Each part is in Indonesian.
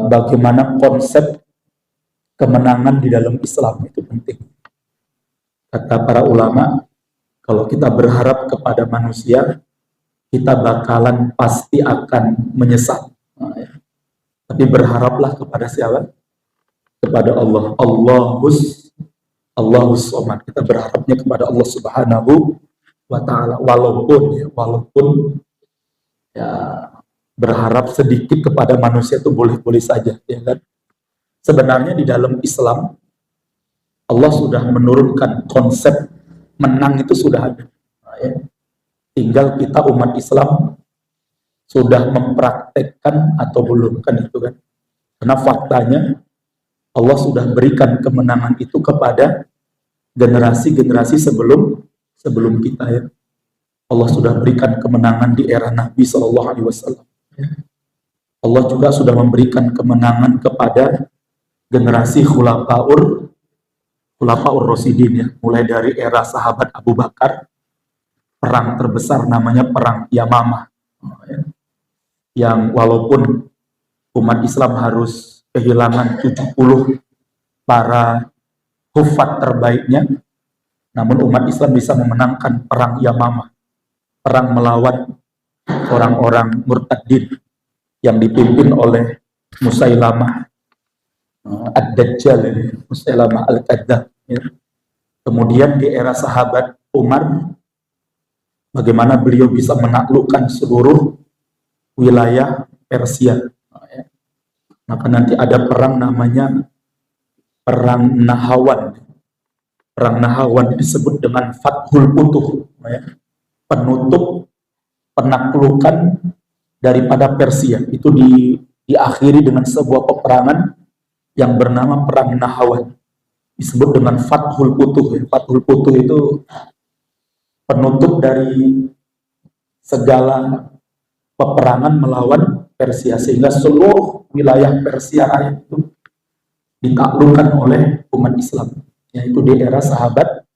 bagaimana konsep kemenangan di dalam Islam itu penting. Kata para ulama, kalau kita berharap kepada manusia, kita bakalan pasti akan menyesal. Tapi berharaplah kepada siapa? Kepada Allah. Allahus Somad. Kita berharapnya kepada Allah Subhanahu wa Ta'ala. Walaupun ya berharap sedikit kepada manusia itu boleh-boleh saja, ya kan? Sebenarnya di dalam Islam Allah sudah menurunkan konsep menang itu sudah ada. Ya. Tinggal kita umat Islam sudah mempraktekkan atau belum, kan itu kan. Karena faktanya Allah sudah berikan kemenangan itu kepada generasi-generasi sebelum kita, ya. Allah sudah berikan kemenangan di era Nabi SAW. Allah juga sudah memberikan kemenangan kepada generasi Khulafaur Rasyidin, ya. Mulai dari era sahabat Abu Bakar, perang terbesar namanya perang Yamamah, ya. Yang walaupun umat Islam harus kehilangan 70 para hufat terbaiknya, namun umat Islam bisa memenangkan perang Yamamah, perang melawan orang-orang murtadin yang dipimpin oleh Musailamah Ad-Dajjal, Musailamah Al-Kadzdzab, ya. Kemudian di era sahabat Umar, bagaimana beliau bisa menaklukkan seluruh wilayah Persia, ya. Maka nanti ada perang namanya Perang Nahawan. Perang Nahawan disebut dengan Fathul Futuh, ya. Penutup penaklukan daripada Persia. Itu diakhiri dengan sebuah peperangan yang bernama Perang Nahawan. Disebut dengan Fathul Futuh, ya. Fathul Futuh itu penutup dari segala peperangan melawan Persia, sehingga seluruh wilayah Persia raya itu ditaklukkan oleh umat Islam, yaitu di era sahabat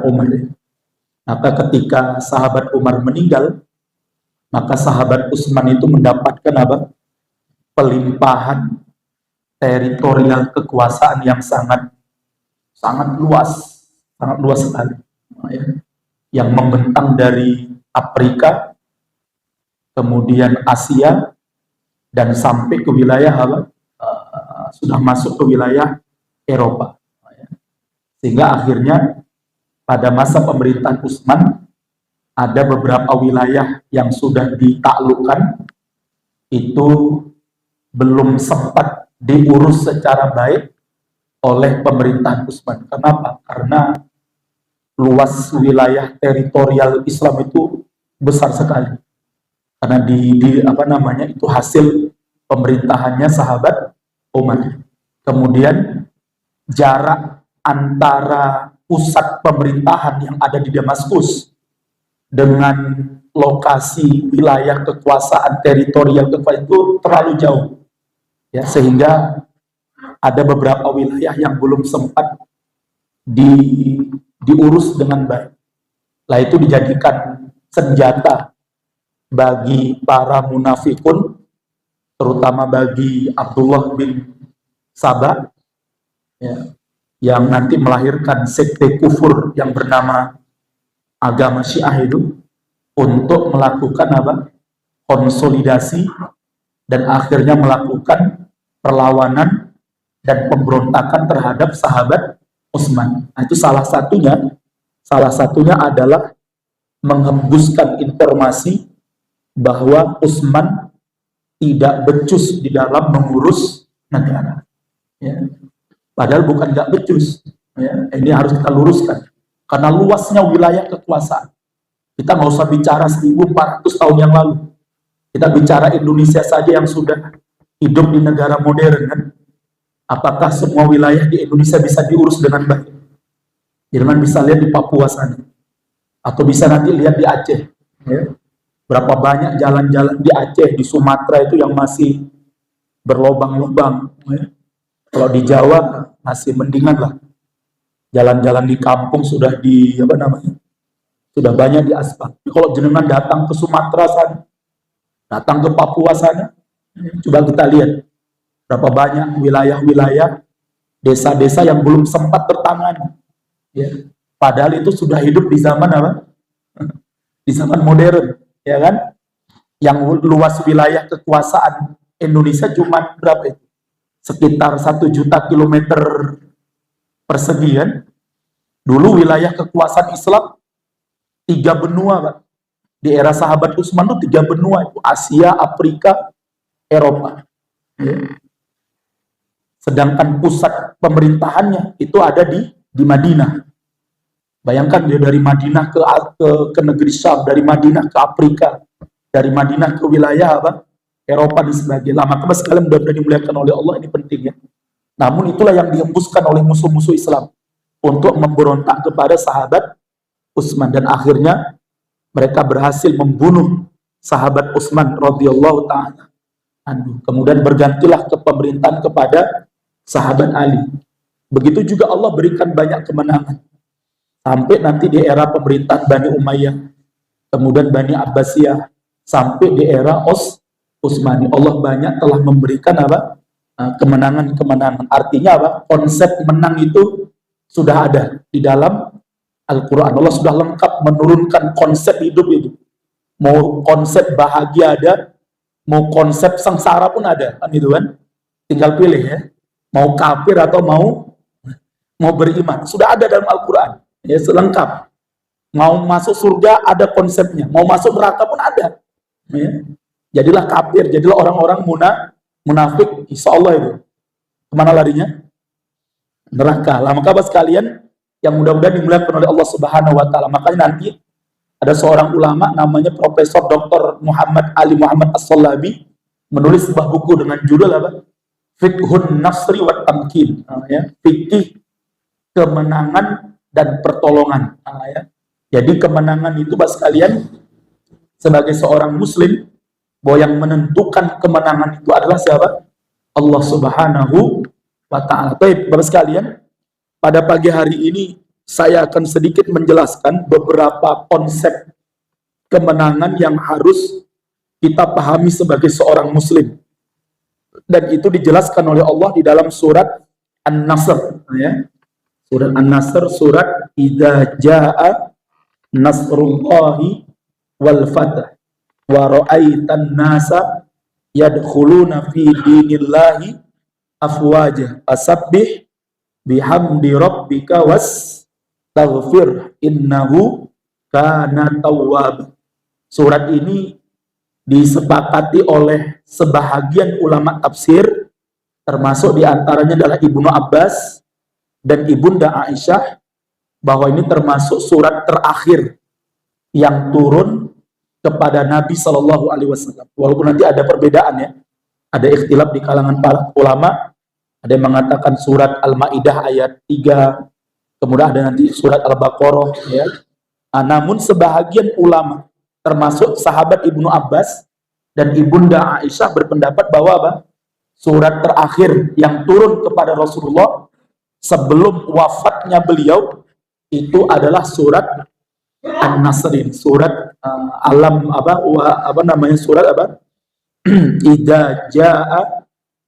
Umar, ya. Maka ketika sahabat Umar meninggal, maka sahabat Utsman itu mendapatkan apa? Pelimpahan teritorial kekuasaan yang sangat luas sekali, ya. Yang membentang dari Afrika, kemudian Asia, dan sampai ke wilayah apa? Sudah masuk ke wilayah Eropa, ya. Sehingga akhirnya pada masa pemerintahan Utsman ada beberapa wilayah yang sudah ditaklukkan itu belum sempat diurus secara baik oleh pemerintahan Utsman. Kenapa? Karena luas wilayah teritorial Islam itu besar sekali. Karena itu hasil pemerintahannya sahabat Umar. Kemudian jarak antara pusat pemerintahan yang ada di Damaskus dengan lokasi wilayah kekuasaan teritorial itu terlalu jauh, ya, sehingga ada beberapa wilayah yang belum sempat diurus dengan baik. Lah itu dijadikan senjata bagi para munafikun, terutama bagi Abdullah bin Sabah, ya, yang nanti melahirkan sekte kufur yang bernama agama Syiah itu, untuk melakukan apa? Konsolidasi dan akhirnya melakukan perlawanan dan pemberontakan terhadap sahabat Utsman. Nah, itu salah satunya adalah menghembuskan informasi bahwa Utsman tidak becus di dalam mengurus negara, ya. Padahal bukan nggak becus, ya. Ini harus kita luruskan karena luasnya wilayah kekuasaan. Kita nggak usah bicara 1400 tahun yang lalu, kita bicara Indonesia saja yang sudah hidup di negara modern, kan? Apakah semua wilayah di Indonesia bisa diurus dengan baik? Jangan bisa lihat di Papua sana, atau bisa nanti lihat di Aceh, ya. Berapa banyak jalan-jalan di Aceh, di Sumatera itu yang masih berlobang-lobang, ya. Kalau di Jawa masih mendingan lah. Jalan-jalan di kampung sudah sudah banyak di aspal. Kalau jenengan datang ke Sumatera sana, datang ke Papua sana, coba kita lihat Berapa banyak wilayah-wilayah, desa-desa yang belum sempat tertangani. Ya. Padahal itu sudah hidup di zaman apa? Di zaman modern, ya kan? Yang luas wilayah kekuasaan Indonesia cuma berapa itu? Sekitar 1 juta kilometer persegi kan? Dulu wilayah kekuasaan Islam 3 benua, Pak. Di era sahabat Utsman itu 3 benua itu, Asia, Afrika, Eropa. Ya. Sedangkan pusat pemerintahannya itu ada di Madinah. Bayangkan dia dari Madinah ke negeri Syam, dari Madinah ke Afrika, dari Madinah ke wilayah apa? Eropa dan sebagainya. Maka sekalian mudah-mudahan dimuliakan oleh Allah, ini penting ya. Namun itulah yang dihembuskan oleh musuh-musuh Islam untuk memberontak kepada sahabat Utsman, dan akhirnya mereka berhasil membunuh sahabat Utsman radhiyallahu taala anhu. Kemudian bergantilah kepemerintahan kepada sahabat Ali. Begitu juga Allah berikan banyak kemenangan. Sampai nanti di era pemerintahan Bani Umayyah, kemudian Bani Abbasiyah, sampai di era Utsmani. Allah banyak telah memberikan apa? Kemenangan-kemenangan. Artinya apa? Konsep menang itu sudah ada di dalam Al-Quran. Allah sudah lengkap menurunkan konsep hidup itu. Mau konsep bahagia ada, mau konsep sengsara pun ada, kan itu kan? Tinggal pilih ya. Mau kafir atau mau beriman. Sudah ada dalam Al-Quran. Ya, selengkap. Mau masuk surga ada konsepnya, mau masuk neraka pun ada. Ya. Jadilah kafir, jadilah orang-orang munafik, insya Allah itu. Kemana larinya? Neraka. Lah, maka sekalian yang mudah-mudahan dimuliakan oleh Allah Subhanahu wa taala. Makanya nanti ada seorang ulama namanya Profesor Dr. Muhammad Ali Muhammad As-Salabi menulis sebuah buku dengan judul apa? Fiqhun Nasri wa Tamkin. Ya. Fikih kemenangan dan pertolongan. Ya. Jadi kemenangan itu Bapak sekalian, sebagai seorang muslim, bahwa yang menentukan kemenangan itu adalah siapa? Allah Subhanahu wa ta'ala. Baik Bapak sekalian, pada pagi hari ini saya akan sedikit menjelaskan beberapa konsep kemenangan yang harus kita pahami sebagai seorang muslim. Dan itu dijelaskan oleh Allah di dalam surat An-Nasr, ya. Surat An-Nasr, surat Idza Jaa Nasrullahi wal Fath wa ra'aitan nasa yadkhuluna fi dinillahi afwaja fasabbih bihamdi rabbika wastaghfir innahu kana tawwab. Surat ini disepakati oleh sebahagian ulama tafsir, termasuk diantaranya adalah Ibnu Abbas dan Ibunda Aisyah, bahwa ini termasuk surat terakhir yang turun kepada Nabi Shallallahu Alaihi Wasallam. Walaupun nanti ada perbedaan ya, ada ikhtilaf di kalangan para ulama. Ada yang mengatakan surat Al-Maidah ayat 3, kemudian ada nanti surat Al-Baqarah. Ya. Namun sebahagian ulama, termasuk sahabat Ibnu Abbas dan Ibunda Aisyah, berpendapat bahwa apa? Surat terakhir yang turun kepada Rasulullah sebelum wafatnya beliau itu adalah surat An-Nasr, surat surat apa? Idza jaa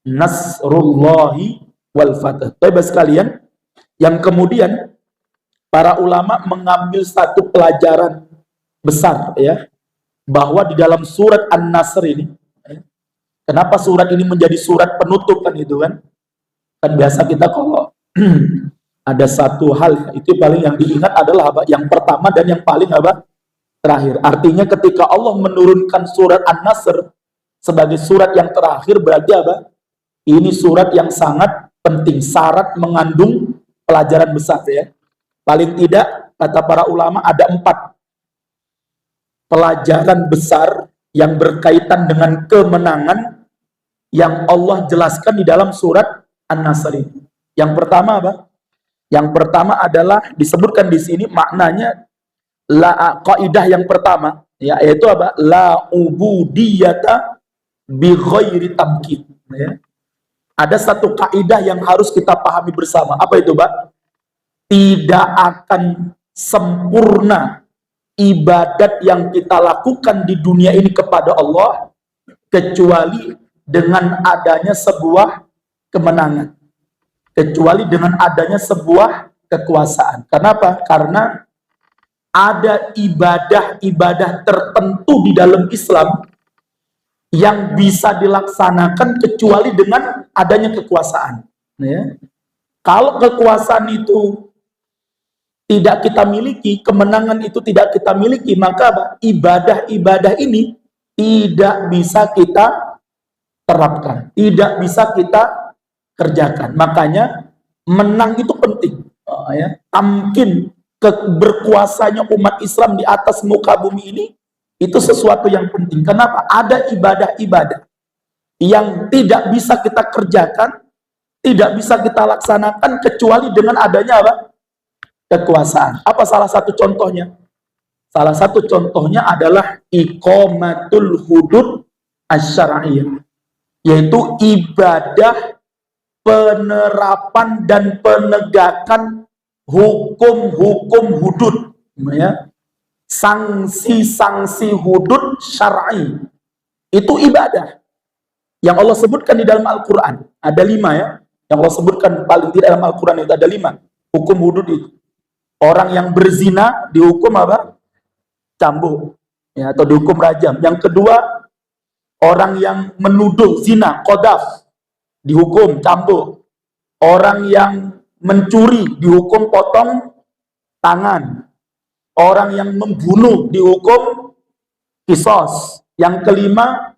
nasrullahi wal fath. Bapak sekalian, yang kemudian para ulama mengambil satu pelajaran besar ya, bahwa di dalam surat An-Nasr ini, kenapa surat ini menjadi surat penutup kan itu kan? Kan biasa kita kalau ada satu hal itu paling yang diingat adalah apa? Yang pertama dan yang paling apa? Terakhir. Artinya ketika Allah menurunkan surat An-Nasr sebagai surat yang terakhir, berarti apa? Ini surat yang sangat penting, syarat mengandung pelajaran besar ya. Paling tidak kata para ulama ada 4 pelajaran besar yang berkaitan dengan kemenangan yang Allah jelaskan di dalam surat An-Nasr ini. Yang pertama apa? Yang pertama adalah disebutkan di sini maknanya kaidah yang pertama ya, yaitu apa? La ubudiyata bi ghairi tamkin ya. Ada satu kaidah yang harus kita pahami bersama. Apa itu, Pak? Tidak akan sempurna ibadat yang kita lakukan di dunia ini kepada Allah kecuali dengan adanya sebuah kemenangan kecuali dengan adanya sebuah kekuasaan. Kenapa? Karena ada ibadah-ibadah tertentu di dalam Islam yang bisa dilaksanakan kecuali dengan adanya kekuasaan. Ya. Kalau kekuasaan itu tidak kita miliki, kemenangan itu tidak kita miliki, maka ibadah-ibadah ini tidak bisa kita terapkan, tidak bisa kita kerjakan. Makanya menang itu penting. Ya. Tamkin berkuasanya umat Islam di atas muka bumi ini, itu sesuatu yang penting. Kenapa? Ada ibadah-ibadah yang tidak bisa kita kerjakan, tidak bisa kita laksanakan kecuali dengan adanya apa? Kekuasaan. Apa salah satu contohnya? Salah satu contohnya adalah iqamatul hudud asy-syar'iyyah, yaitu ibadah penerapan dan penegakan hukum-hukum hudud, ya. Sanksi-sanksi hudud syar'i. Itu ibadah yang Allah sebutkan di dalam Al-Quran. Ada 5 ya, yang Allah sebutkan paling tidak dalam Al-Quran itu ada 5 hukum hudud itu. Orang yang berzina dihukum apa? Cambuk, ya, atau dihukum rajam. Yang kedua, orang yang menuduh zina, qadhaf, dihukum cambuk. Orang yang mencuri dihukum potong tangan. Orang yang membunuh dihukum qisas. Yang kelima,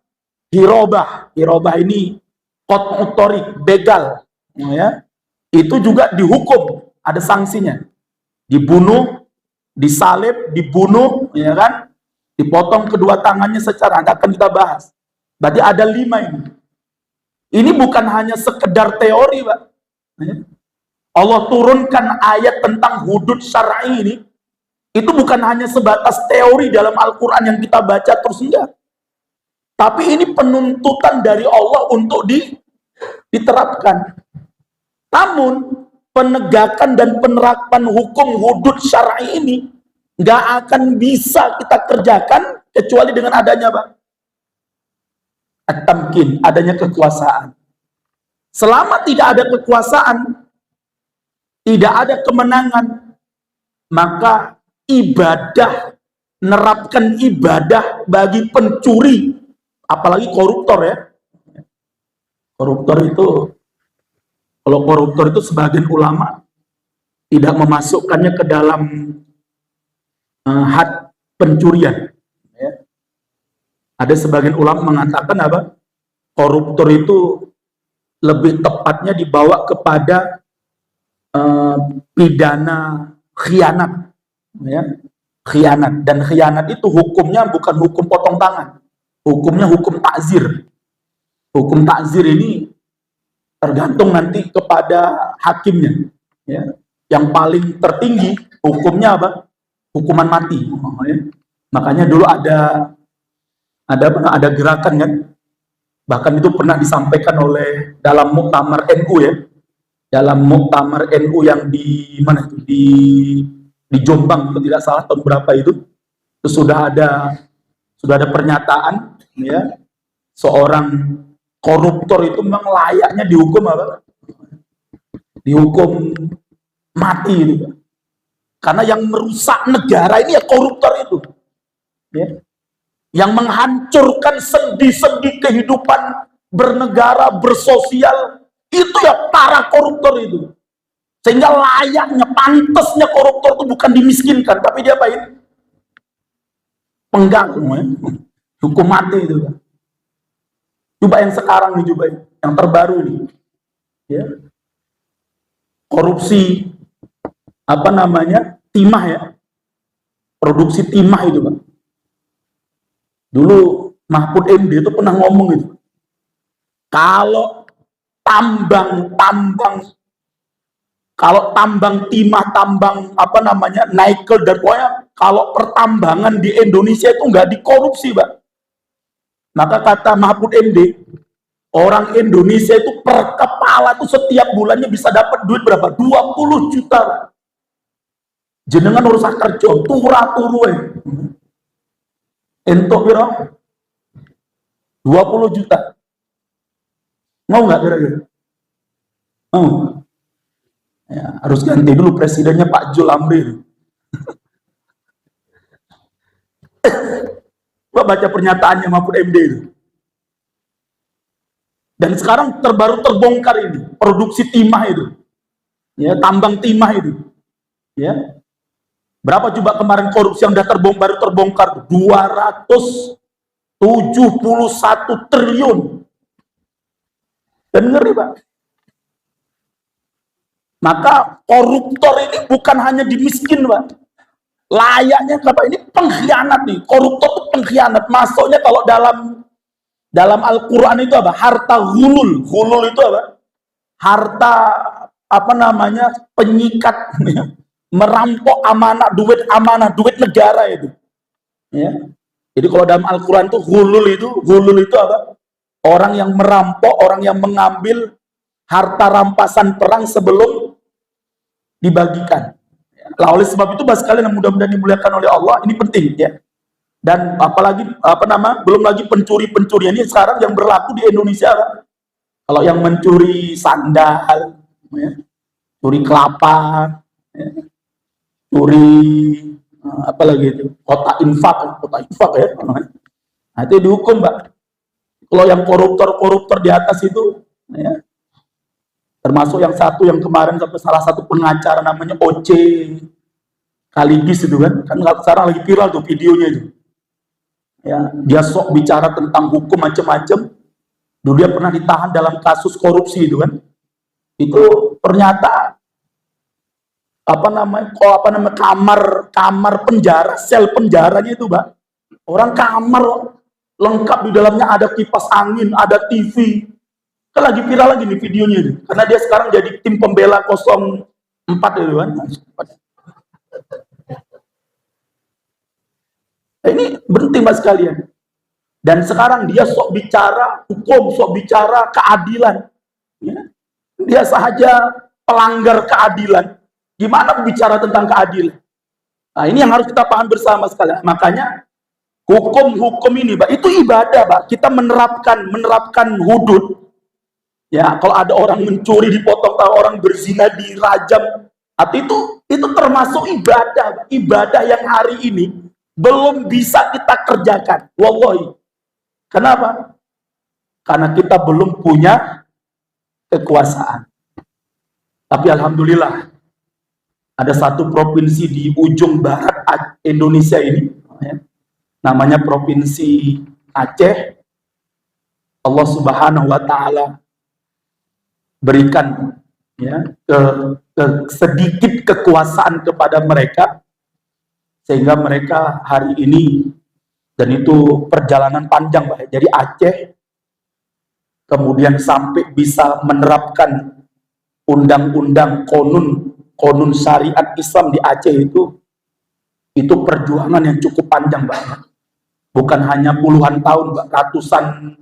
hirobah. Hirobah ini qat'ut thariq, begal, ya. Itu juga dihukum, ada sanksinya. Dibunuh, disalib, dibunuh, ya kan? Dipotong kedua tangannya secara, akan kita bahas. Berarti ada 5 ini. Ini bukan hanya sekedar teori, Pak. Allah turunkan ayat tentang hudud syar'i ini, itu bukan hanya sebatas teori dalam Al-Quran yang kita baca terus, enggak. Tapi ini penuntutan dari Allah untuk diterapkan. Namun penegakan dan penerapan hukum hudud syar'i ini nggak akan bisa kita kerjakan kecuali dengan adanya apa? At-tamkin, adanya kekuasaan. Selama tidak ada kekuasaan, tidak ada kemenangan, maka ibadah, nerapkan ibadah bagi pencuri, apalagi koruptor ya. Koruptor itu, kalau koruptor itu sebagian ulama tidak memasukkannya ke dalam had pencurian. Ya. Ada sebagian ulama mengatakan apa? Koruptor itu lebih tepatnya dibawa kepada pidana khianat. Ya. Khianat. Dan khianat itu hukumnya bukan hukum potong tangan. Hukumnya hukum takzir. Hukum takzir ini tergantung nanti kepada hakimnya, ya. Yang paling tertinggi hukumnya apa? Hukuman mati. Ya. Makanya dulu ada gerakan kan, bahkan itu pernah disampaikan oleh dalam muktamar NU ya, dalam muktamar NU yang di mana itu di Jombang kalau tidak salah tahun berapa itu sudah ada pernyataan ya, seorang koruptor itu memang layaknya dihukum apa? Dihukum mati itu. Karena yang merusak negara ini ya koruptor itu. Ya. Yang menghancurkan sendi-sendi kehidupan bernegara, bersosial, itu ya para koruptor itu. Sehingga layaknya, pantasnya koruptor itu bukan dimiskinkan, tapi dia apain? Penggang, ya. Hukum mati itu. Coba yang sekarang nih, coba yang terbaru nih, ya. Korupsi apa namanya, timah ya, produksi timah itu Pak. Dulu Mahfud MD itu pernah ngomong itu, kalau tambang timah, tambang apa namanya, nikel dan pokoknya kalau pertambangan di Indonesia itu nggak dikorupsi Pak. Maka kata Mahfud MD, orang Indonesia itu per kepala itu setiap bulannya bisa dapat duit berapa? 20 juta. Jenengan urus kerja, turu entuk piro? 20 juta. Mau nggak kira-kira? Oh, ya, harus ganti dulu presidennya Pak Jul Amri. Coba baca pernyataannya Mahfud MD itu. Dan sekarang terbaru terbongkar ini, produksi timah itu. Ya, tambang timah itu. Ya. Berapa coba kemarin korupsi yang udah baru terbongkar? 271 triliun. Dan ngeri, Pak. Maka koruptor ini bukan hanya dimiskin, Pak. Layaknya apa? Ini pengkhianat nih. Koruptor itu pengkhianat. Masuknya kalau dalam Al-Quran itu apa? Harta hulul. Hulul itu apa? Harta apa namanya? Penyikat. Merampok amanah, duit negara itu. Ya. Jadi kalau dalam Al-Quran itu hulul itu apa? Orang yang merampok, orang yang mengambil harta rampasan perang sebelum dibagikan. Lah oleh sebab itu bahas kalian yang mudah-mudahan dimuliakan oleh Allah, ini penting ya. Dan apalagi belum lagi pencuri-pencurian ini sekarang yang berlaku di Indonesia, Pak. Kalau yang mencuri sandal, ya, curi kelapa, ya, curi apalagi itu kotak infak ya. Nah, itu dihukum, Pak. Kalau yang koruptor di atas itu, ya, termasuk yang satu yang kemarin sampai salah satu pengacara namanya Oce Kaligis itu kan sekarang lagi viral tuh videonya itu. Ya, dia sok bicara tentang hukum macam-macam. Dulu dia pernah ditahan dalam kasus korupsi itu kan. Itu ternyata kamar penjara, sel penjaranya itu, Pak. Orang kamar lengkap di dalamnya ada kipas angin, ada TV. Kan lagi viral lagi nih videonya itu. Karena dia sekarang jadi tim pembela 04 itu kan. Nah, ini penting Mas sekalian. Dan sekarang dia sok bicara hukum, sok bicara keadilan. Ya. Dia saja pelanggar keadilan. Gimana bicara tentang keadilan? Nah, ini yang harus kita paham bersama sekalian. Makanya hukum ini, Pak, itu ibadah, Pak. Kita menerapkan hudud. Ya, kalau ada orang mencuri dipotong, kalau orang berzina dirajam, atau itu termasuk ibadah, ibadah yang hari ini belum bisa kita kerjakan. Wallahi. Kenapa? Karena kita belum punya kekuasaan. Tapi alhamdulillah ada satu provinsi di ujung barat Indonesia ini, ya, namanya Provinsi Aceh. Allah Subhanahu wa Ta'ala berikan ya sedikit kekuasaan kepada mereka sehingga mereka hari ini, dan itu perjalanan panjang, Pak. Jadi Aceh kemudian sampai bisa menerapkan undang-undang konun syariat Islam di Aceh itu perjuangan yang cukup panjang, Pak. Bukan hanya puluhan tahun, Pak, ratusan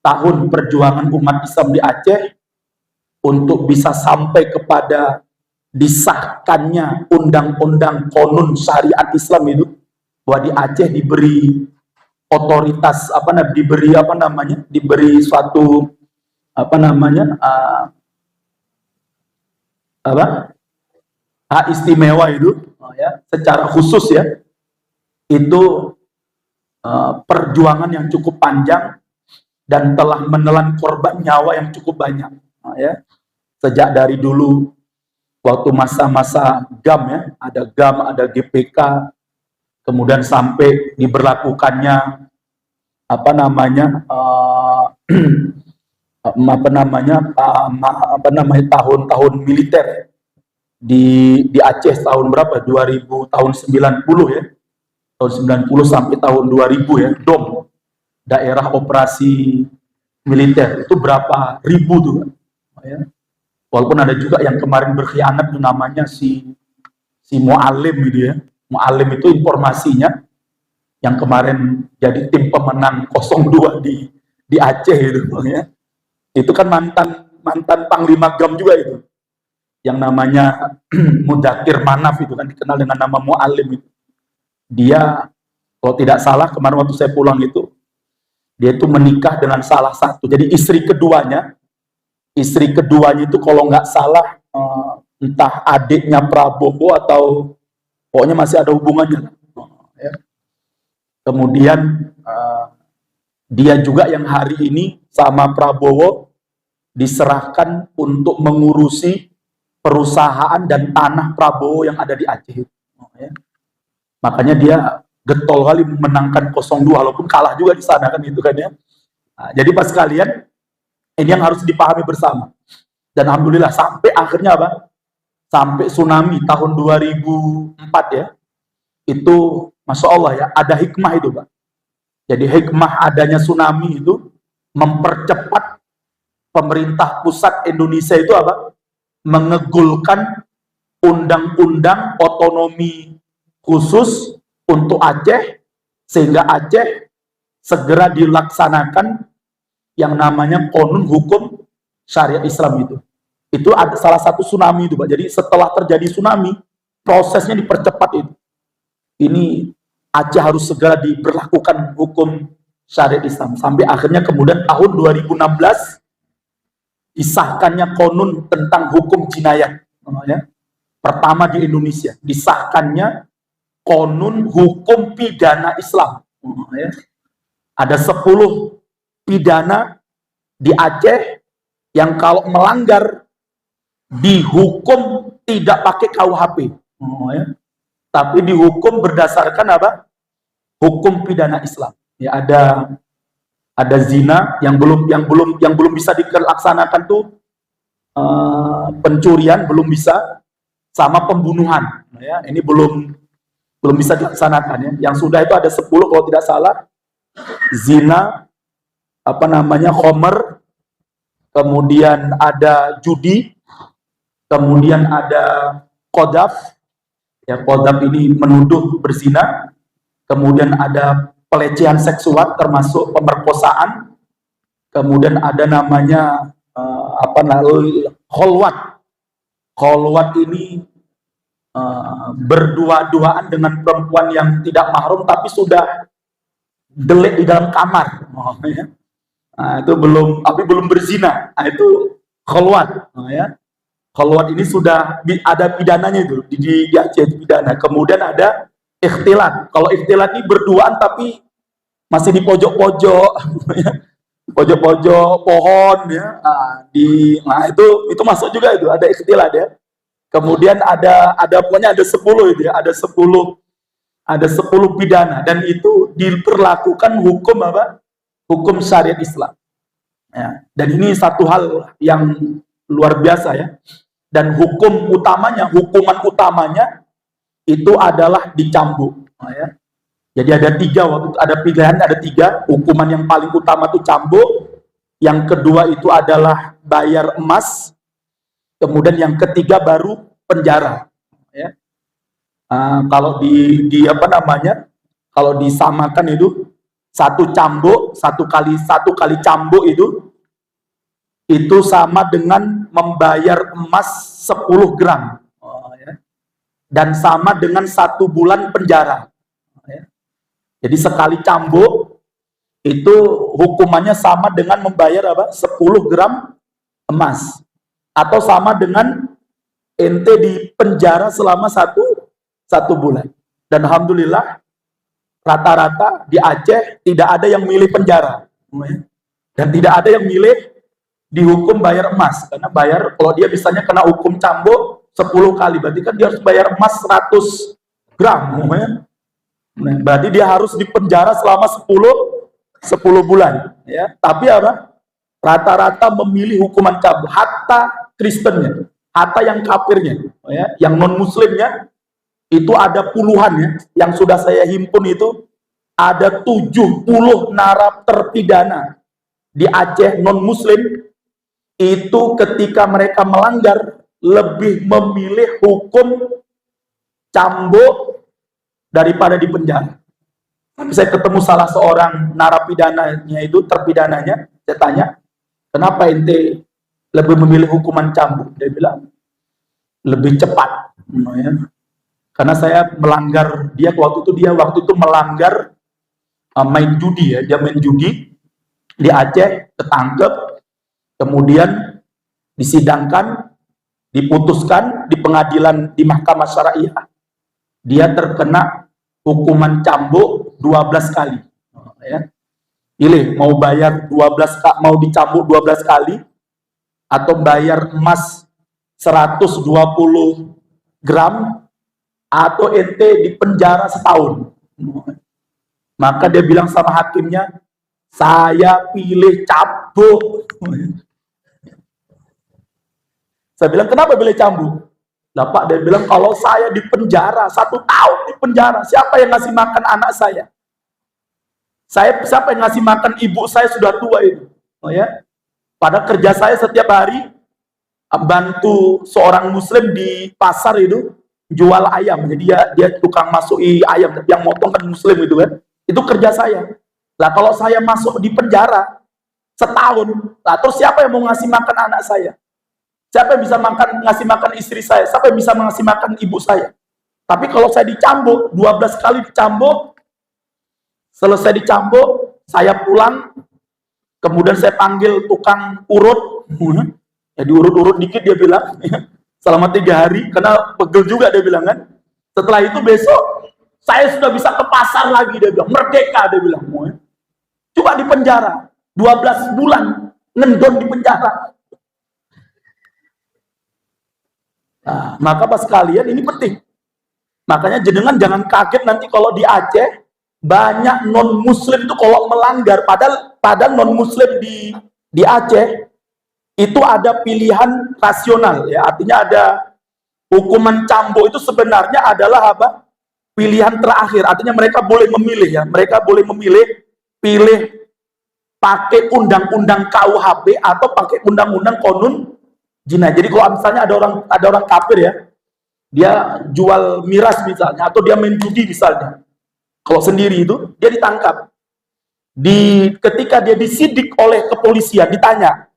tahun perjuangan umat Islam di Aceh untuk bisa sampai kepada disahkannya undang-undang konun syariat Islam itu, bahwa di Aceh diberi otoritas diberi suatu hak istimewa itu, ya, secara khusus ya. Itu perjuangan yang cukup panjang dan telah menelan korban nyawa yang cukup banyak, ya. Sejak dari dulu waktu masa-masa GAM, ya, ada GAM, ada GPK, kemudian sampai diberlakukannya tahun-tahun militer di Aceh tahun berapa? 2000, tahun 90 ya. Tahun 90 sampai tahun 2000 ya, DOM, daerah operasi militer. Itu berapa ribu tuh, ya. Walaupun ada juga yang kemarin berkhianat tuh, namanya si Mu'alim gitu ya. Mu'alim itu informasinya yang kemarin jadi tim pemenang 02 di Aceh itu, ya. Itu kan mantan Panglima GAM juga itu. Yang namanya Mudakir Manaf itu kan dikenal dengan nama Mu'alim itu. Dia kalau tidak salah kemarin waktu saya pulang itu, dia itu menikah dengan salah satu. Jadi istri keduanya Istri keduanya itu kalau nggak salah entah adiknya Prabowo atau pokoknya masih ada hubungannya. Ya. Kemudian dia juga yang hari ini sama Prabowo diserahkan untuk mengurusi perusahaan dan tanah Prabowo yang ada di Aceh. Ya. Makanya dia getol kali memenangkan 02 walaupun kalah juga di sana kan itu kan ya. Nah, jadi pas kalian ini yang harus dipahami bersama. Dan alhamdulillah sampai akhirnya apa? Sampai tsunami tahun 2004 ya. Itu Masya Allah ya, ada hikmah itu Pak. Jadi hikmah adanya tsunami itu mempercepat pemerintah pusat Indonesia itu apa? Mengegulkan undang-undang otonomi khusus untuk Aceh, sehingga Aceh segera dilaksanakan yang namanya konun hukum syariat Islam itu. Itu ada salah satu tsunami itu Pak. Jadi setelah terjadi tsunami, prosesnya dipercepat itu. Ini Aceh harus segera diberlakukan hukum syariat Islam. Sampai akhirnya kemudian tahun 2016 disahkannya konun tentang hukum jinayat. Namanya. Pertama di Indonesia disahkannya konun hukum pidana Islam. Ada 10 pidana di Aceh yang kalau melanggar dihukum tidak pakai KUHP. Tapi dihukum berdasarkan apa? Hukum pidana Islam. Ya ada zina yang belum bisa dilaksanakan tuh pencurian belum bisa, sama pembunuhan. Ya, ini belum bisa dilaksanakan ya. Yang sudah itu ada 10 kalau tidak salah. Zina, khomer, kemudian ada judi, kemudian ada qadhaf. Ya, qadhaf ini menuduh berzina. Kemudian ada pelecehan seksual termasuk pemerkosaan. Kemudian ada namanya kholwat. Kholwat ini berdua-duaan dengan perempuan yang tidak mahram tapi sudah delik di dalam kamar. Nah, itu belum berzina. Nah, itu kholwat. Ya. Kholwat ini sudah ada pidananya itu di Aceh pidana. Kemudian ada ikhtilat. Kalau ikhtilat ini berduaan tapi masih di pojok-pojok, pojok-pojok pohon ya. Nah, itu masuk juga itu, ada ikhtilat ya. Kemudian pokoknya ada 10 itu ya, ada 10 pidana dan itu diperlakukan hukum apa? Hukum syariat Islam. Ya, dan ini satu hal yang luar biasa ya. Dan hukuman utamanya itu adalah dicambuk. Ya. Jadi ada 3 waktu ada pilihan, ada 3 hukuman. Yang paling utama itu cambuk, yang kedua itu adalah bayar emas, kemudian yang ketiga baru penjara. Ya. Kalau kalau disamakan itu satu kali cambuk itu sama dengan membayar emas 10 gram. Ya. Dan sama dengan 1 bulan penjara. Ya. Jadi sekali cambuk itu hukumannya sama dengan membayar 10 gram emas. Atau sama dengan ente di penjara selama satu bulan. Dan alhamdulillah rata-rata di Aceh tidak ada yang milih penjara. Dan tidak ada yang milih dihukum bayar emas. Karena kalau dia misalnya kena hukum cambuk 10 kali, berarti kan dia harus bayar emas 100 gram. Nah, berarti dia harus dipenjara selama 10 bulan. Ya. Tapi rata-rata memilih hukuman cambuk. Hatta Kristennya, hatta yang kafirnya, ya, yang non-muslimnya, itu ada puluhan ya. Yang sudah saya himpun itu ada 70 narapidana di Aceh non-muslim. Itu ketika mereka melanggar lebih memilih hukum cambuk daripada di penjara. Saya ketemu salah seorang narapidananya itu, terpidananya, saya tanya, kenapa ente lebih memilih hukuman cambuk? Dia bilang, lebih cepat. Ya. Karena saya melanggar, waktu itu melanggar main judi ya, dia main judi di Aceh, ketangkep, kemudian disidangkan, diputuskan di pengadilan di mahkamah syariah, dia terkena hukuman cambuk 12 kali. Ya. Pilih mau bayar 12 mau dicambuk 12 kali atau bayar emas 120 gram atau ente di penjara setahun. Maka dia bilang sama hakimnya, saya pilih cambuk. Saya bilang, kenapa pilih cambuk? Lah Pak, dia bilang, kalau saya di penjara 1 tahun di penjara, siapa yang ngasih makan anak saya? Siapa yang ngasih makan ibu saya sudah tua itu? Oh ya. Pada kerja saya setiap hari bantu seorang muslim di pasar itu jual ayam. Jadi dia tukang masuki ayam, yang motong kan muslim itu kan. Itu kerja saya. Lah kalau saya masuk di penjara setahun, lah terus siapa yang mau ngasih makan anak saya? Siapa yang bisa ngasih makan istri saya? Siapa yang bisa ngasih makan ibu saya? Tapi kalau saya dicambuk, 12 kali dicambuk, selesai dicambuk, saya pulang, kemudian saya panggil tukang urut, ya diurut-urut dikit dia bilang, selama 3 hari, karena pegel juga dia bilang kan. Setelah itu besok, saya sudah bisa ke pasar lagi, dia bilang, merdeka dia bilang. Coba di penjara, 12 bulan, ngendon di penjara. Nah, maka pas kalian ini penting. Makanya jenengan jangan kaget nanti kalau di Aceh banyak non muslim itu kalau melanggar, padahal non muslim di Aceh itu ada pilihan rasional ya, artinya ada hukuman cambuk itu sebenarnya adalah apa? Pilihan terakhir, artinya mereka boleh memilih ya, mereka boleh memilih pilih pakai undang-undang KUHP atau pakai undang-undang konun jinayah. Jadi kalau misalnya ada orang kafir ya, dia jual miras misalnya, atau dia main judi misalnya, kalau sendiri itu dia ditangkap. Ketika dia disidik oleh kepolisian, ditanya,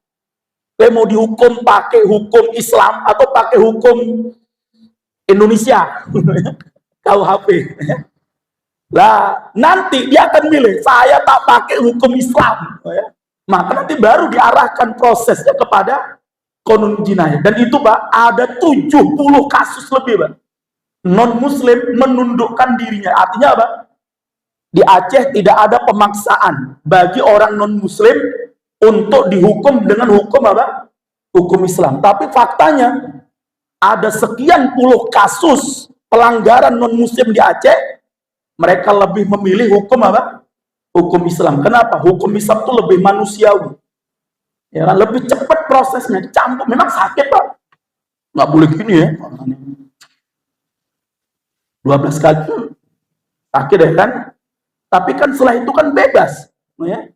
mau dihukum pakai hukum Islam atau pakai hukum Indonesia, KUHP. Lah nanti dia akan milih, saya tak pakai hukum Islam. Maka nanti baru diarahkan prosesnya kepada konun jinayah. Dan itu Pak, ada 70 kasus lebih Pak, non muslim menundukkan dirinya. Artinya apa? Di Aceh tidak ada pemaksaan bagi orang non muslim untuk dihukum dengan hukum apa? Hukum Islam. Tapi faktanya ada sekian puluh kasus pelanggaran non muslim di Aceh, mereka lebih memilih hukum apa? Hukum Islam. Kenapa? Hukum Islam itu lebih manusiawi. Ya kan, lebih cepat prosesnya. Dicambuk memang sakit Pak, nggak boleh gini ya, 12 kali sakit ya kan, tapi kan setelah itu kan bebas ya.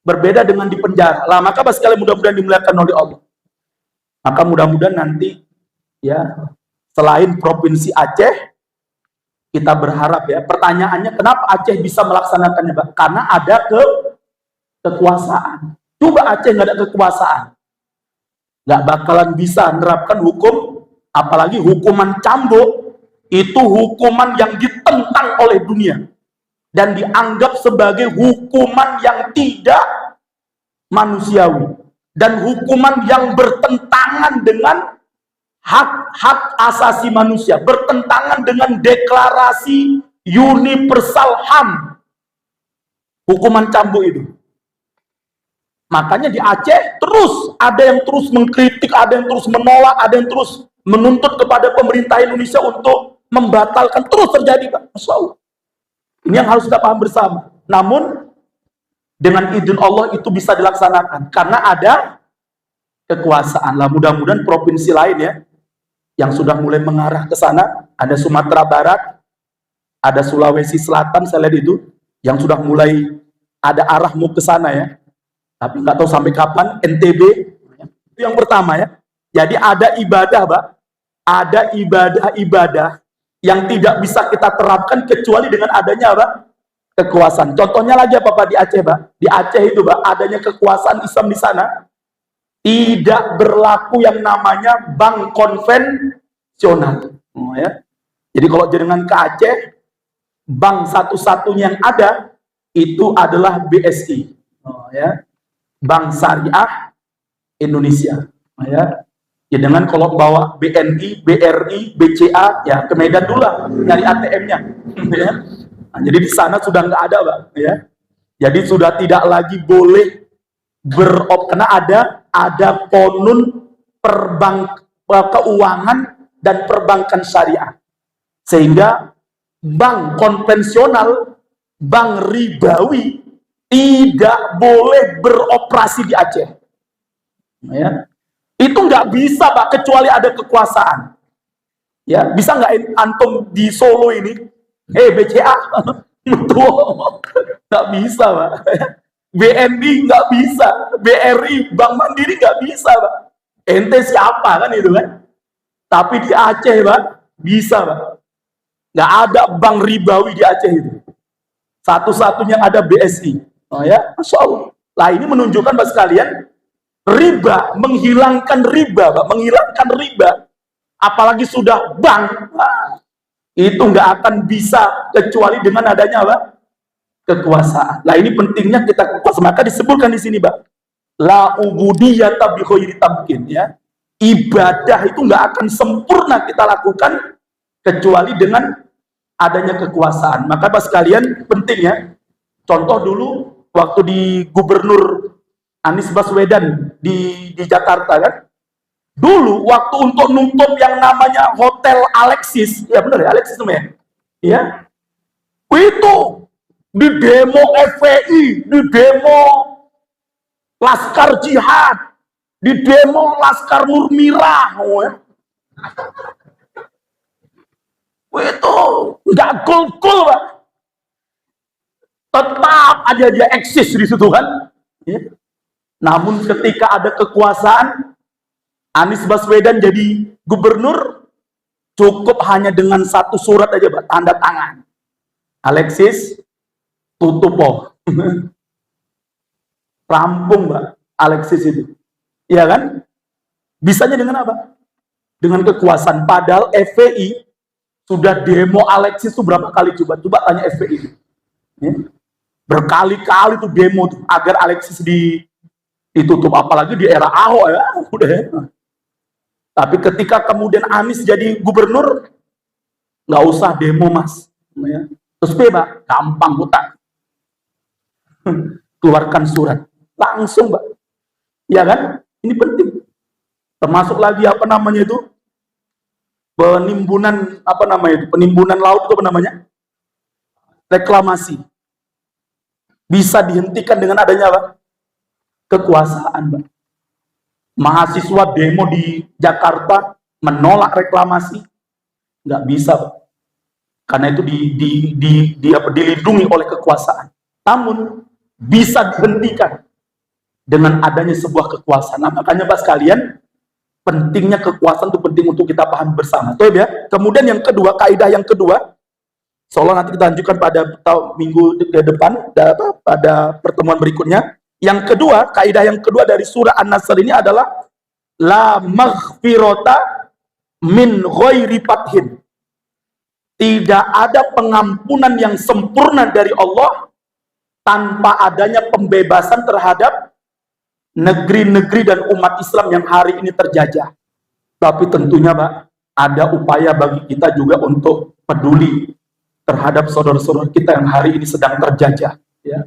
Berbeda dengan di penjara lah. Maka pas sekali mudah-mudahan dimuliakan oleh Allah, maka mudah-mudahan nanti ya, selain Provinsi Aceh, kita berharap ya, pertanyaannya kenapa Aceh bisa melaksanakannya Pak? Karena ada kekuasaan. Coba Aceh nggak ada kekuasaan, nggak bakalan bisa menerapkan hukum, apalagi hukuman cambuk. Itu hukuman yang ditentang oleh dunia dan dianggap sebagai hukuman yang tidak manusiawi dan hukuman yang bertentangan dengan hak-hak asasi manusia, bertentangan dengan deklarasi universal HAM, hukuman cambuk itu. Makanya di Aceh terus ada yang terus mengkritik, ada yang terus menolak, ada yang terus menuntut kepada pemerintah Indonesia untuk membatalkan. Terus terjadi Pak, Masya Allah. Ini yang harus kita paham bersama. Namun dengan izin Allah itu bisa dilaksanakan karena ada kekuasaan lah. Mudah-mudahan provinsi lain ya yang sudah mulai mengarah ke sana, ada Sumatera Barat, ada Sulawesi Selatan, saya lihat itu yang sudah mulai ada arah mau ke sana ya. Tapi nggak tahu sampai kapan. NTB itu yang pertama ya. Jadi ada ibadah Pak, ada ibadah-ibadah yang tidak bisa kita terapkan kecuali dengan adanya apa? Kekuasaan. Contohnya lagi apa Pak di Aceh Pak? Di Aceh itu Pak, adanya kekuasaan Islam di sana, tidak berlaku yang namanya bank konvensional. Ya. Jadi kalau jenengan ke Aceh, bank satu-satunya yang ada itu adalah BSI. Ya. Bank Syariah Indonesia. Ya, ya dengan kalau bawa BNI, BRI, BCA, ya ke Medan dulu lah nyari ATM-nya. Ya. Nah, jadi di sana sudah nggak ada, Pak. Ya. Jadi sudah tidak lagi boleh karena ada konun keuangan dan perbankan syariah, sehingga bank konvensional, bank ribawi tidak boleh beroperasi di Aceh. Ya. Itu nggak bisa, Pak, kecuali ada kekuasaan. Ya, bisa nggak antum di Solo ini, BCA, nggak bisa, Pak. BNI nggak bisa, BRI, Bank Mandiri nggak bisa, Pak. Ente siapa kan itu kan? Tapi di Aceh, Pak, bisa, Pak. Nggak ada bank ribawi di Aceh itu. Satu-satunya ada BSI. Oh ya, Masya Allah. Lah ini menunjukkan, Pak sekalian, riba, menghilangkan riba, Pak, menghilangkan riba. Apalagi sudah bank, itu nggak akan bisa kecuali dengan adanya, Pak, kekuasaan. Nah ini pentingnya kita kuas. Maka disebutkan di sini, Pak, la ubudiyata bi ghairi tamkin, ya. Ibadah itu nggak akan sempurna kita lakukan kecuali dengan adanya kekuasaan. Maka Pak sekalian, pentingnya contoh dulu waktu di Gubernur Anies Baswedan di Jakarta kan. Dulu waktu untuk nutup yang namanya Hotel Alexis, ya benar ya, Alexis namanya. Ya. Itu di demo FPI, di demo Laskar Jihad, di demo Laskar Nurmirah. Itu nggak cool, Pak. Tetap aja dia eksis di situ kan. Ya. Namun ketika ada kekuasaan, Anies Baswedan jadi gubernur, cukup hanya dengan satu surat aja, Pak, tanda tangan. Alexis tutup, rampung, Pak, Alexis itu. Iya kan? Bisanya dengan apa? Dengan kekuasaan. Padahal FPI sudah demo Alexis itu berapa kali, coba tanya FPI. Ya. Berkali-kali tuh demo tuh, agar Alexis ditutup, apalagi di era Ahok ya, udah ya. Tapi ketika kemudian Anies jadi gubernur, nggak usah demo, Mas. Ya. Terus Pak, gampang hutang. Keluarkan surat. Langsung, Pak. Ya kan? Ini penting. Termasuk lagi apa namanya itu? Penimbunan, apa namanya itu? Penimbunan laut itu apa namanya? Reklamasi. Bisa dihentikan dengan adanya apa? Kekuasaan, Pak. Mahasiswa demo di Jakarta menolak reklamasi, nggak bisa, Pak. Karena itu dilindungi oleh kekuasaan. Namun bisa dihentikan dengan adanya sebuah kekuasaan. Nah, makanya Pak sekalian, pentingnya kekuasaan itu penting untuk kita paham bersama. Tuh ya. Kemudian yang kedua, kaidah yang kedua, seolah nanti kita lanjutkan pada minggu ke depan, pada pertemuan berikutnya. Yang kedua, kaidah yang kedua dari surah An-Nasr ini adalah la maghfirata min ghairi fathin. Tidak ada pengampunan yang sempurna dari Allah tanpa adanya pembebasan terhadap negeri-negeri dan umat Islam yang hari ini terjajah. Tapi tentunya, Pak, ada upaya bagi kita juga untuk peduli terhadap saudara-saudara kita yang hari ini sedang terjajah, ya.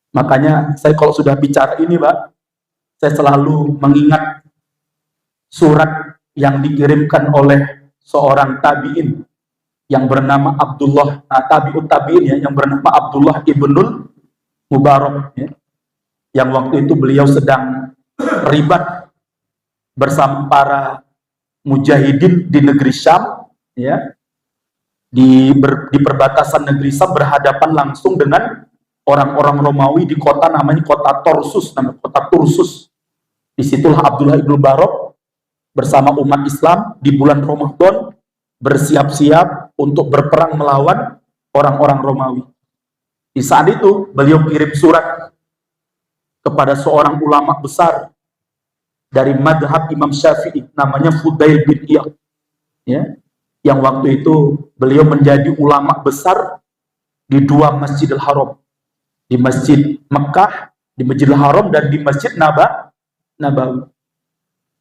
Makanya saya kalau sudah bicara ini, Pak, saya selalu mengingat surat yang dikirimkan oleh seorang tabi'in yang bernama Abdullah, tabi'ut tabi'in, ya, yang bernama Abdullah ibnul Mubarak, ya, yang waktu itu beliau sedang ribat bersama para mujahidin di negeri Syam, ya, di perbatasan negeri Syam, berhadapan langsung dengan orang-orang Romawi di kota namanya kota Tarsus, namanya kota Tursus. Disitulah Abdullah ibn Mubarak bersama umat Islam di bulan Ramadan bersiap-siap untuk berperang melawan orang-orang Romawi. Di saat itu beliau kirim surat kepada seorang ulama besar dari madhab Imam Syafi'i, namanya Fudail bin Iyad, ya, yang waktu itu beliau menjadi ulama besar di dua Masjidil Haram, di Masjid Mekah, di Masjidil Haram, dan di Masjid Nabawi.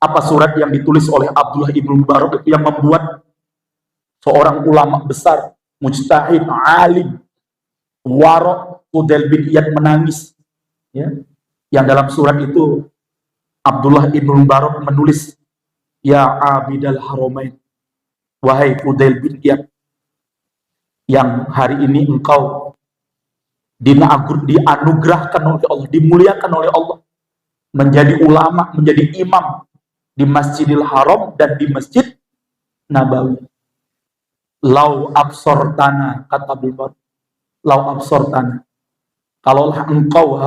apa surat yang ditulis oleh Abdullah ibn Mubarak itu yang membuat seorang ulama besar, mujtahid, alim, warok, Fudail bin Iyad menangis. Ya. Yang dalam surat itu Abdullah ibn Mubarak menulis, ya Abidal Haramain, wahai Fudail bin Iyad, yang hari ini engkau dianugerahkan oleh Allah, dimuliakan oleh Allah, menjadi ulama, menjadi imam di Masjidil Haram dan di Masjid Nabawi. Lau absortana, kata beliau, lau absortana, kalaulah engkau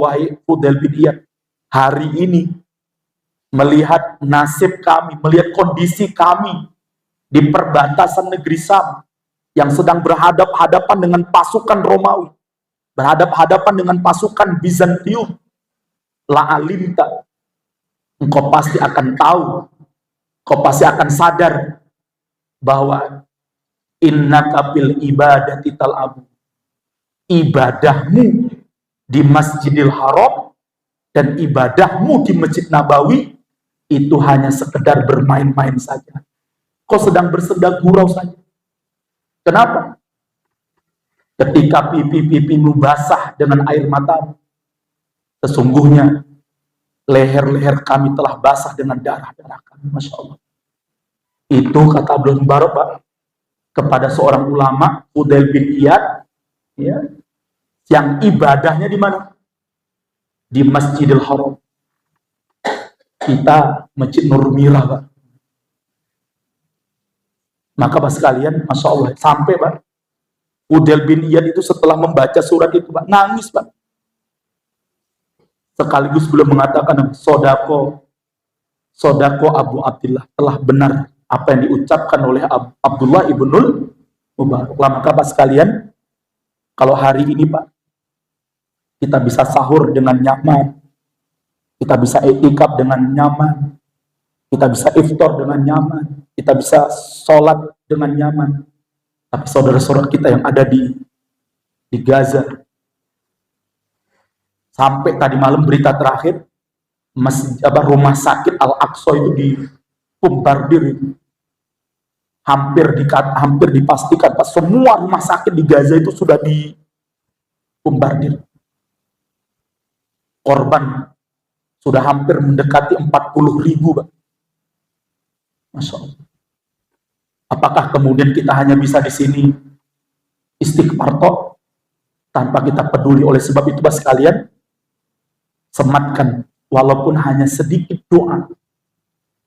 wahai Fudail bin Iyad hari ini melihat nasib kami, melihat kondisi kami di perbatasan negeri Sam yang sedang berhadap-hadapan dengan pasukan Romawi, berhadap-hadapan dengan pasukan Bizantium, la alimta, engkau pasti akan tahu, kau pasti akan sadar bahwa innaka bil ibadati tal'abu, ibadahmu di Masjidil Haram dan ibadahmu di Masjid Nabawi itu hanya sekedar bermain-main saja. Kau sedang bersenda gurau saja. Kenapa? Ketika pipi-pipimu basah dengan air matamu, sesungguhnya leher-leher kami telah basah dengan darah-darah kami. Masya Allah. Itu kata Abdul Mubarak, Pak, kepada seorang ulama, Fudail bin Iyad, ya, yang ibadahnya di mana? Di Masjidil Haram. Kita Masjid Nur Mirah, Pak. Maka Pak sekalian, Masya Allah, sampai Pak, Fudail bin Iyad itu setelah membaca surat itu, Pak, nangis, Pak. Sekaligus belum mengatakan, sodako Abu Abdillah, telah benar apa yang diucapkan oleh Abdullah ibnul Mubarak. Maka Pak sekalian, kalau hari ini Pak, kita bisa sahur dengan nyaman, kita bisa i'tikaf dengan nyaman, kita bisa iftar dengan nyaman, kita bisa sholat dengan nyaman. Tapi saudara-saudara kita yang ada di Gaza, sampai tadi malam berita terakhir, rumah sakit Al-Aqsa itu dibombardir itu. Hampir dipastikan Pak, semua rumah sakit di Gaza itu sudah dibombardir. Korban sudah hampir mendekati 40.000, Pak. Masya Allah. Apakah kemudian kita hanya bisa di sini istighfar tok tanpa kita peduli? Oleh sebab itu Pak sekalian, sematkan walaupun hanya sedikit doa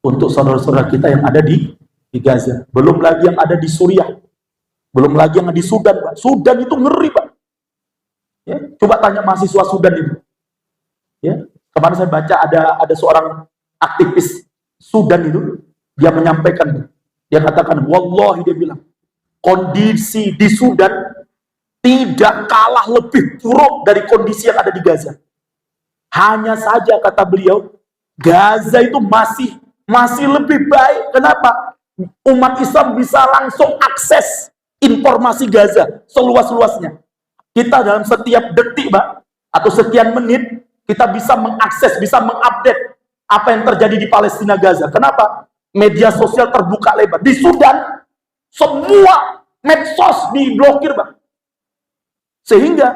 untuk saudara-saudara kita yang ada di Gaza. Belum lagi yang ada di Suriah, belum lagi yang di Sudan, Pak. Sudan itu ngeri, Pak. Ya, coba tanya mahasiswa Sudan itu. Ya, kemarin saya baca ada seorang aktivis Sudan itu, dia menyampaikan, dia katakan, wallahi, dia bilang, kondisi di Sudan tidak kalah lebih buruk dari kondisi yang ada di Gaza. Hanya saja kata beliau, Gaza itu masih lebih baik. Kenapa? Umat Islam bisa langsung akses informasi Gaza seluas-luasnya. Kita dalam setiap detik, Pak, atau sekian menit, kita bisa mengakses, bisa mengupdate apa yang terjadi di Palestina Gaza. Kenapa? Media sosial terbuka lebar. Di Sudan, semua medsos diblokir, Pak. Sehingga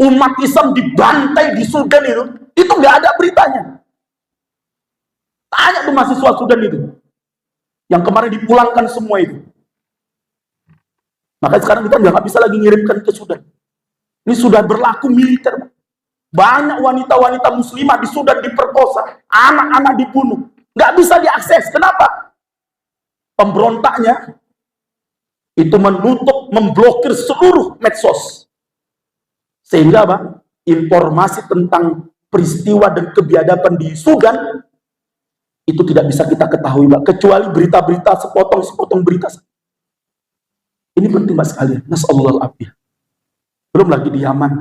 umat Islam dibantai di Sudan itu nggak ada beritanya. Tanya tuh mahasiswa Sudan itu, yang kemarin dipulangkan semua itu. Maka sekarang kita nggak bisa lagi ngirimkan ke Sudan. Ini sudah berlaku militer. Banyak wanita-wanita muslimah di Sudan diperkosa, anak-anak dibunuh, nggak bisa diakses. Kenapa? Pemberontaknya itu menutup, memblokir seluruh medsos. Sehingga Pak, informasi tentang peristiwa dan kebiadaban di Sudan itu tidak bisa kita ketahui, Pak, kecuali berita-berita sepotong-sepotong berita. Ini penting, Pak, sekalian. Nasallahu alaihi. Belum lagi di Yaman,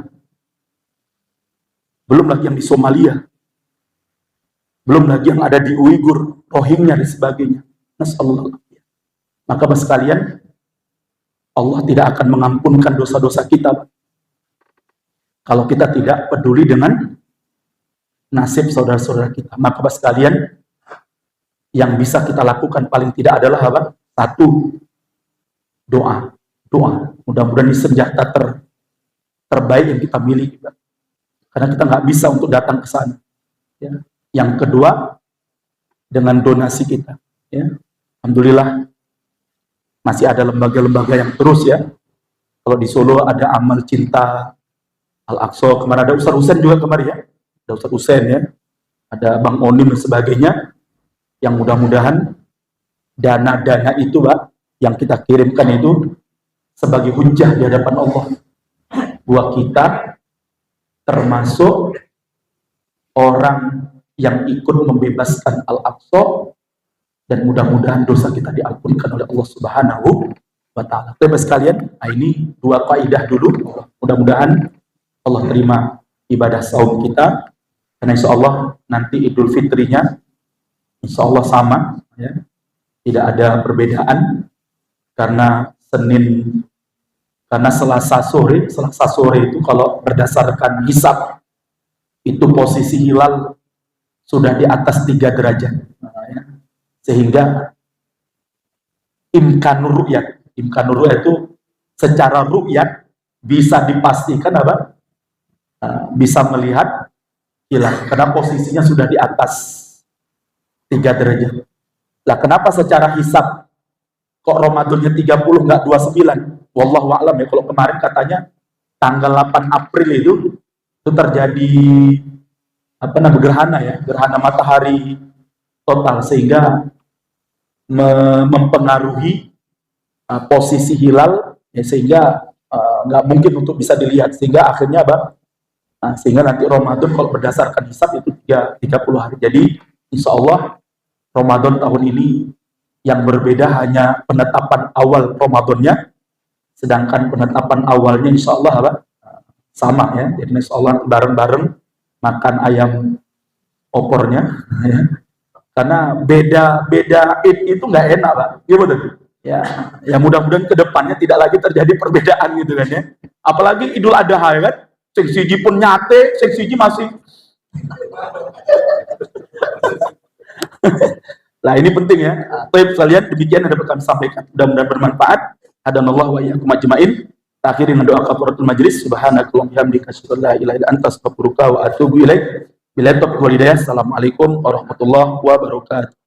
belum lagi yang di Somalia, belum lagi yang ada di Uighur, Rohingya dan sebagainya. Nasallahu alaihi. Maka Pak sekalian, Allah tidak akan mengampunkan dosa-dosa kita, Pak, kalau kita tidak peduli dengan nasib saudara-saudara kita. Maka Bapak sekalian, yang bisa kita lakukan paling tidak adalah apa? Satu, doa. Doa. Mudah-mudahan ini senjata terbaik yang kita miliki. Karena kita nggak bisa untuk datang ke sana. Ya. Yang kedua, dengan donasi kita. Ya. Alhamdulillah, masih ada lembaga-lembaga yang terus ya. Kalau di Solo ada Amal Cinta Al-Aqsa, kemarin ada Ustaz Husain juga kemarin ya. Ada Ustaz Husain ya. Ada Bang Onim dan sebagainya. Yang mudah-mudahan dana-dana itu Pak, yang kita kirimkan itu sebagai hujah di hadapan Allah. Buat kita termasuk orang yang ikut membebaskan Al-Aqsa, dan mudah-mudahan dosa kita diampunkan oleh Allah Subhanahu wa Ta'ala. Teman sekalian, ini dua kaidah dulu. Mudah-mudahan Allah terima ibadah saum kita, karena insya Allah nanti Idul Fitrinya insya Allah sama, ya. Tidak ada perbedaan, karena Selasa sore itu kalau berdasarkan hisab itu posisi hilal sudah di atas 3 derajat, ya. Sehingga imkanur ru'yat itu secara ru'yat bisa dipastikan apa? Bisa melihat hilal karena posisinya sudah di atas 3 derajat. Lah kenapa secara hisab kok Ramadannya 30 enggak 29? Wallahu a'lam ya. Kalau kemarin katanya tanggal 8 April itu terjadi gerhana ya, gerhana matahari total, sehingga mempengaruhi posisi hilal ya, sehingga nggak mungkin untuk bisa dilihat, sehingga akhirnya sehingga nanti Ramadan kalau berdasarkan hisab itu 30 hari. Jadi insya Allah Ramadan tahun ini yang berbeda hanya penetapan awal Ramadannya, sedangkan penetapan awalnya insya Allah sama ya. Jadi insya Allah bareng-bareng makan ayam opornya ya. Karena beda Id itu nggak enak Pak, iya betul ya. Ya mudah-mudahan kedepannya tidak lagi terjadi perbedaan gitu kan ya. Apalagi Idul Adha ya kan, sing siji pun nyate, sing siji masih Nah ini penting ya. Baik kalian, demikian yang dapat kami sampaikan. Mudah-mudahan bermanfaat. Hadanallahu wa iyyakum ajmain. Akhirin dengan doa kafaratul majlis. Subhanakallahumma wa bihamdika asyhadu an la ilaha illa anta astaghfiruka wa atubu ilaik. Billahi taufiq wal hidayah. Assalamualaikum warahmatullahi wabarakatuh.